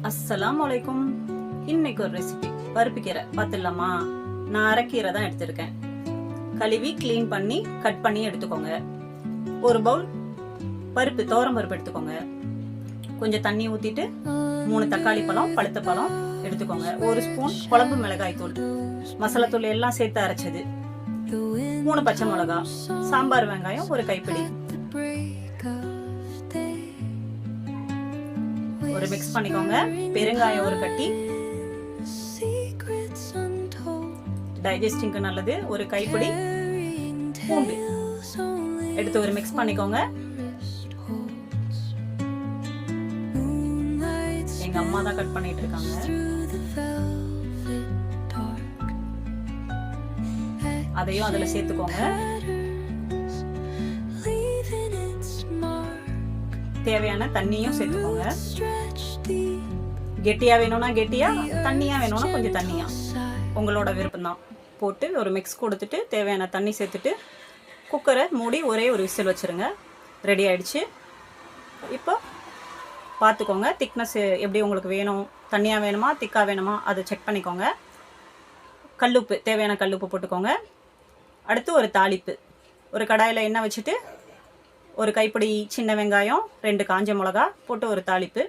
அஸ்ஸலாமு அலைக்கும். இன்னைக்கு ஒரு ரெசிபி பருப்பு கீரை பார்த்துடலாமா? நான் அரைக்கீரை தான் எடுத்திருக்கேன். கழுவி க்ளீன் பண்ணி கட் பண்ணி எடுத்துக்கோங்க. ஒரு பவுல் பருப்பு, தோரம் பருப்பு எடுத்துக்கோங்க. கொஞ்சம் தண்ணி ஊற்றிட்டு 3 தக்காளி பழம், பழுத்த பழம் எடுத்துக்கோங்க. 1 ஸ்பூன் குழம்பு மிளகாய் தூள், மசாலா தூள் எல்லாம் சேர்த்து அரைச்சது, 3 பச்சை மிளகா, சாம்பார் வெங்காயம் 1 கைப்பிடி. ஒரு மிக்ஸ் பண்ணிக்கோங்க. பெருங்காயம் 1 கட்டி, டைஜஸ்டிங்க்கு நல்லது 1 கைப்பிடி. பூண்டு எடுத்து ஒரு மிக்ஸ் பண்ணிக்கோங்க. எங்க அம்மா தான் கட் பண்ணிட்டு இருக்காங்க. அதையும் அதுல சேர்த்துக்கோங்க. தேவையான தண்ணியும் சேர்த்துக்கோங்க. கெட்டியா வேணும்னா கெட்டியா, தண்ணியா வேணும்னா கொஞ்சம் தண்ணியா, உங்களோட விருப்பம் தான். போட்டு ஒரு மிக்ஸ் கொடுத்துட்டு தேவையான தண்ணி சேர்த்துட்டு குக்கரை மூடி ஒரே ஒரு விசில் வச்சுருங்க. ரெடி ஆயிடுச்சு. இப்போ பார்த்துக்கோங்க திக்னஸ் எப்படி உங்களுக்கு வேணும், தண்ணியாக வேணுமா திக்காக வேணுமா அதை செக் பண்ணிக்கோங்க. கல்லுப்பு, தேவையான கல்லுப்பு போட்டுக்கோங்க. அடுத்து ஒரு தாளிப்பு. ஒரு கடாயில் எண்ணெய் வச்சுட்டு 1 கைப்பிடி சின்ன வெங்காயம், 2 காஞ்ச மிளகா போட்டு ஒரு தாளிப்பு.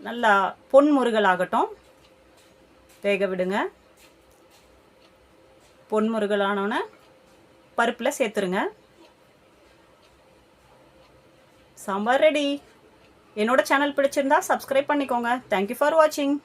நல்லா பொன்முருகல் ஆகட்டும், வேக விடுங்க. பொன்முருகல் ஆனோன்னே பருப்பில் சேர்த்துருங்க. சாம்பார் ரெடி. என்னோட சேனல் பிடிச்சிருந்தா சப்ஸ்கிரைப் பண்ணிக்கோங்க. தேங்க்யூ ஃபார் வாட்சிங்.